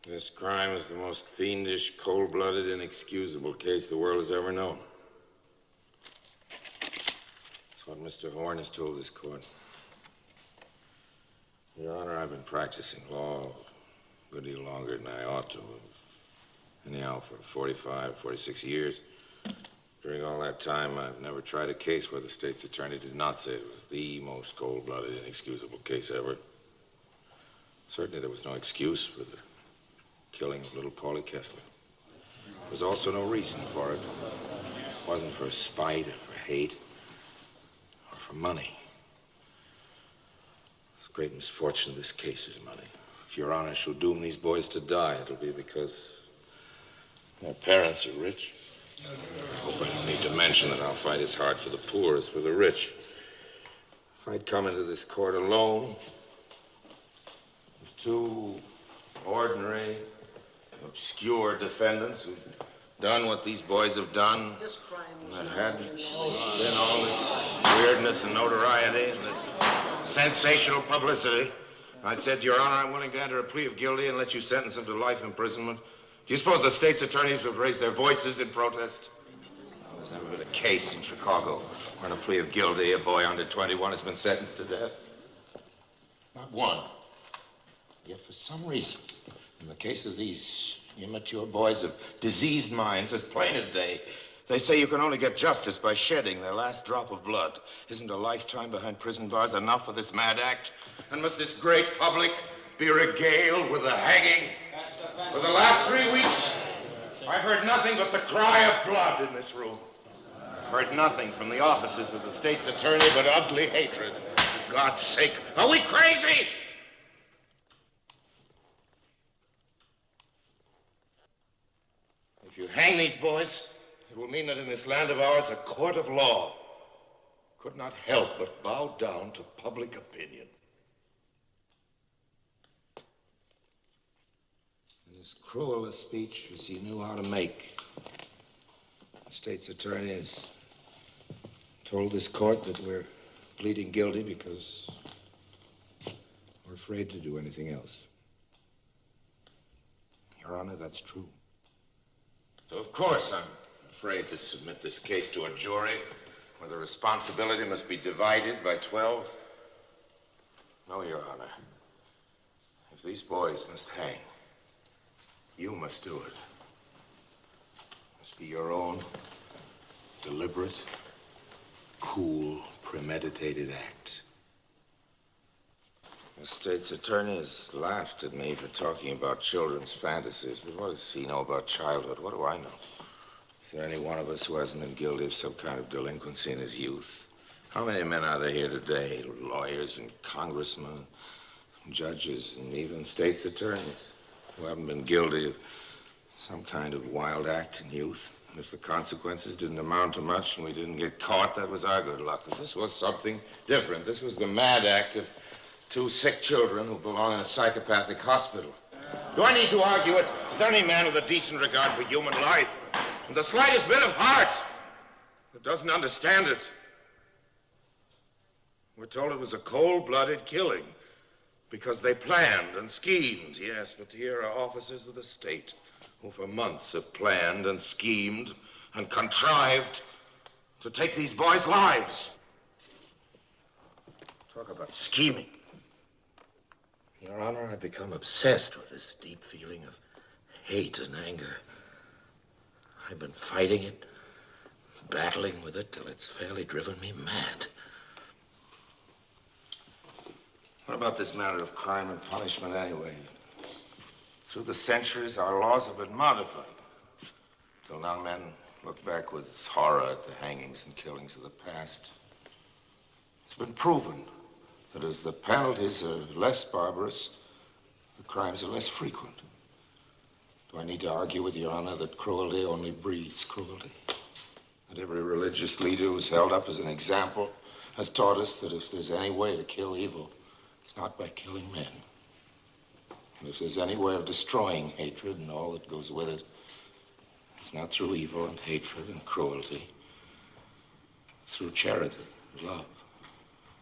This crime is the most fiendish, cold-blooded, inexcusable case the world has ever known. That's what Mr. Horn has told this court. Your Honor, I've been practicing law a good deal longer than I ought to. Anyhow, for 45, 46 years. During all that time, I've never tried a case where the state's attorney did not say it was the most cold-blooded, inexcusable case ever. Certainly there was no excuse for the killing of little Paulie Kessler. There was also no reason for it. It wasn't for spite or for hate or for money. The great misfortune of this case is money. If Your Honor shall doom these boys to die, it'll be because their parents are rich. I hope I don't need to mention that our fight is hard for the poor as for the rich. If I'd come into this court alone, with two ordinary, obscure defendants who'd done what these boys have done, and there hadn't been all this weirdness and notoriety and this sensational publicity, I'd said, Your Honor, I'm willing to enter a plea of guilty and let you sentence him to life imprisonment. Do you suppose the state's attorneys would raise their voices in protest? Well, there's never been a case in Chicago where in a plea of guilty a boy under 21 has been sentenced to death. Not one. Yet for some reason, in the case of these immature boys of diseased minds, as plain as day, they say you can only get justice by shedding their last drop of blood. Isn't a lifetime behind prison bars enough for this mad act? And must this great public be regaled with the hanging? For the last 3 weeks, I've heard nothing but the cry of blood in this room. I've heard nothing from the offices of the state's attorney but ugly hatred. For God's sake, are we crazy? If you hang these boys, it will mean that in this land of ours, a court of law could not help but bow down to public opinion. As cruel a speech as he knew how to make, the state's attorney has told this court that we're pleading guilty because we're afraid to do anything else. Your Honor, that's true. So, of course, I'm afraid to submit this case to a jury where the responsibility must be divided by 12. No, Your Honor. If these boys must hang, you must do it. It must be your own deliberate, cool, premeditated act. The state's attorney has laughed at me for talking about children's fantasies, but what does he know about childhood? What do I know? Is there any one of us who hasn't been guilty of some kind of delinquency in his youth? How many men are there here today, lawyers and congressmen, and judges, and even state's attorneys, who haven't been guilty of some kind of wild act in youth? And if the consequences didn't amount to much and we didn't get caught, that was our good luck. Because this was something different. This was the mad act of two sick children who belong in a psychopathic hospital. Do I need to argue it? Is there any man with a decent regard for human life and the slightest bit of heart that doesn't understand it? We're told it was a cold-blooded killing because they planned and schemed. Yes, but here are officers of the state who for months have planned and schemed and contrived to take these boys' lives. Talk about scheming. Your Honor, I've become obsessed with this deep feeling of hate and anger. I've been fighting it, battling with it till it's fairly driven me mad. What about this matter of crime and punishment anyway? Through the centuries, our laws have been modified. Till now, men look back with horror at the hangings and killings of the past. It's been proven that as the penalties are less barbarous, the crimes are less frequent. Do I need to argue with Your Honor that cruelty only breeds cruelty? That every religious leader who's held up as an example has taught us that if there's any way to kill evil, it's not by killing men. And if there's any way of destroying hatred and all that goes with it, it's not through evil and hatred and cruelty. It's through charity, love,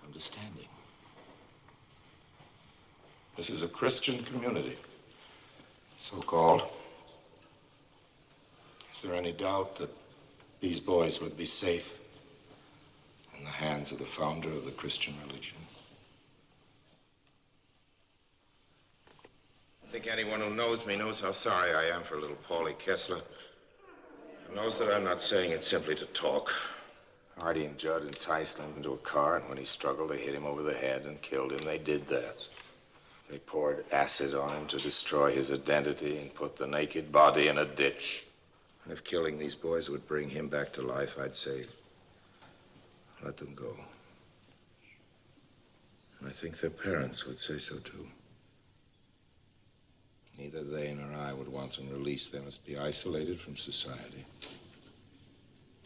understanding. This is a Christian community. So-called. Is there any doubt that these boys would be safe in the hands of the founder of the Christian religion? I think anyone who knows me knows how sorry I am for little Paulie Kessler. And knows that I'm not saying it simply to talk. Artie and Judd enticed him into a car, and when he struggled, they hit him over the head and killed him. They did that. They poured acid on him to destroy his identity and put the naked body in a ditch. And if killing these boys would bring him back to life, I'd say, let them go. And I think their parents would say so, too. Neither they nor I would want them released. They must be isolated from society.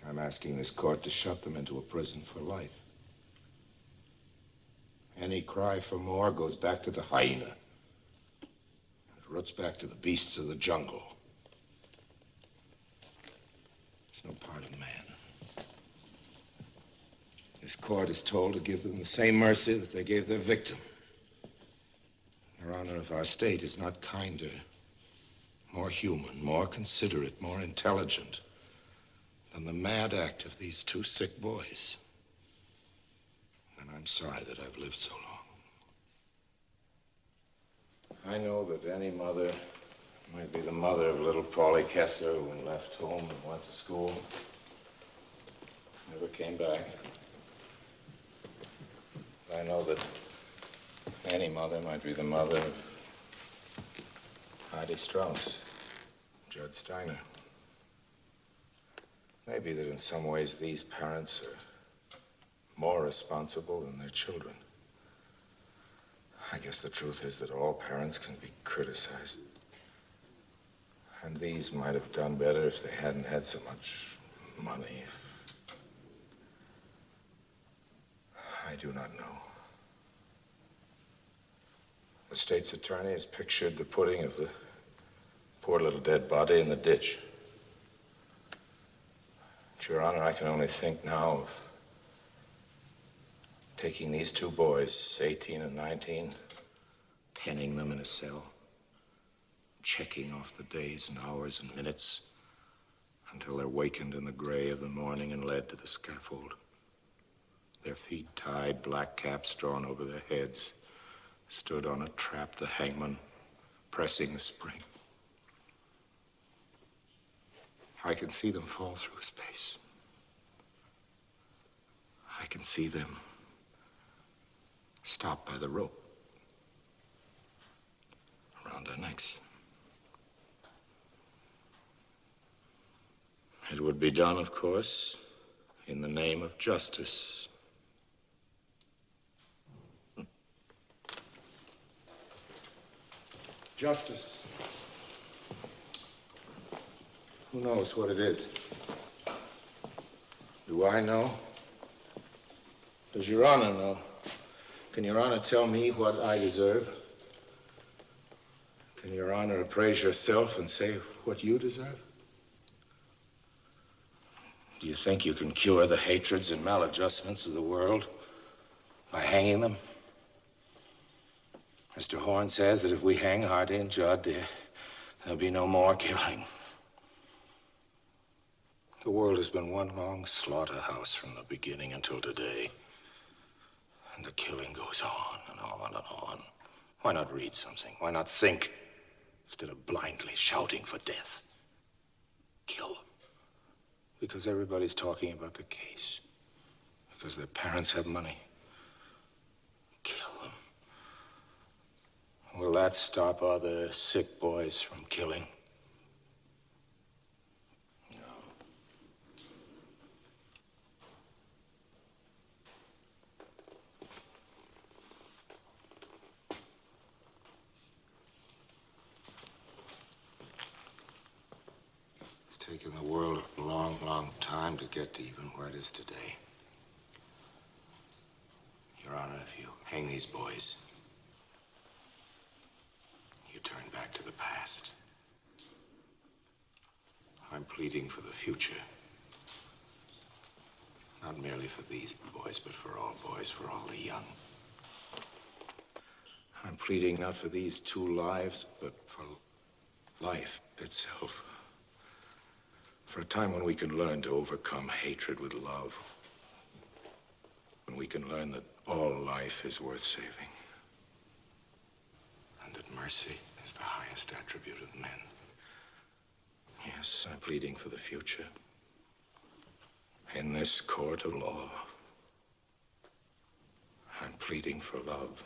I'm asking this court to shut them into a prison for life. Any cry for more goes back to the hyena. It roots back to the beasts of the jungle. It's no part of man. This court is told to give them the same mercy that they gave their victim. Your Honor, if our state is not kinder, more human, more considerate, more intelligent than the mad act of these two sick boys, then I'm sorry that I've lived so long. I know that any mother might be the mother of little Paulie Kessler, who left home and went to school, never came back. I know that any mother might be the mother of Heidi Strauss, Judd Steiner. Maybe that in some ways these parents are more responsible than their children. I guess the truth is that all parents can be criticized. And these might have done better if they hadn't had so much money. I do not know. The state's attorney has pictured the putting of the poor little dead body in the ditch. But, Your Honor, I can only think now of taking these two boys, 18 and 19, penning them in a cell, checking off the days and hours and minutes until they're wakened in the gray of the morning and led to the scaffold. Their feet tied, black caps drawn over their heads, stood on a trap, the hangman pressing the spring. I can see them fall through space. I can see them stopped by the rope around their necks. It would be done, of course, in the name of justice. Justice. Who knows what it is? Do I know? Does Your Honor know? Can Your Honor tell me what I deserve? Can Your Honor appraise yourself and say what you deserve? Do you think you can cure the hatreds and maladjustments of the world by hanging them? Mr. Horn says that if we hang Hardy and Judd, there'll be no more killing. The world has been one long slaughterhouse from the beginning until today. And the killing goes on and on and on. Why not read something? Why not think instead of blindly shouting for death? Kill. Because everybody's talking about the case. Because their parents have money. Kill them. Will that stop other sick boys from killing? No. It's taken the world a long, long time to get to even where it is today. Your Honor, if you hang these boys, you turn back to the past. I'm pleading for the future. Not merely for these boys, but for all boys, for all the young. I'm pleading not for these two lives, but life itself. For a time when we can learn to overcome hatred with love. When we can learn that all life is worth saving. And that mercy is the highest attribute of men. Yes, I'm pleading for the future. In this court of law, I'm pleading for love.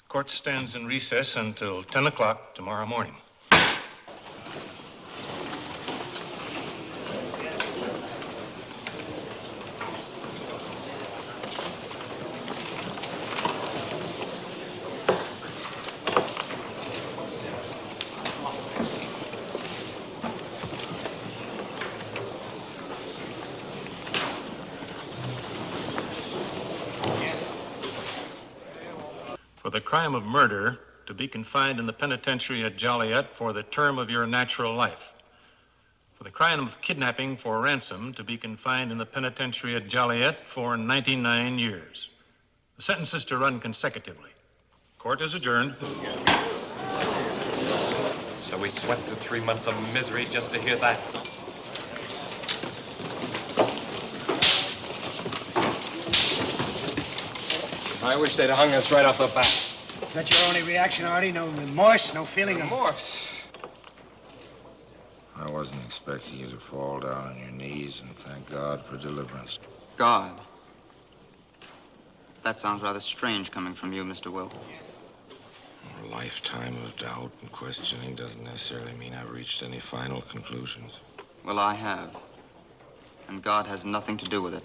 Court stands in recess until 10 o'clock tomorrow morning. For the crime of murder, to be confined in the penitentiary at Joliet for the term of your natural life. For the crime of kidnapping for ransom, to be confined in the penitentiary at Joliet for 99 years. The sentence is to run consecutively. Court is adjourned. So we sweat through 3 months of misery just to hear that. I wish they'd hung us right off the bat. Is that your only reaction, Artie? No remorse, no feeling of... Remorse? I wasn't expecting you to fall down on your knees and thank God for deliverance. God. That sounds rather strange coming from you, Mr. Will. A lifetime of doubt and questioning doesn't necessarily mean I've reached any final conclusions. Well, I have. And God has nothing to do with it.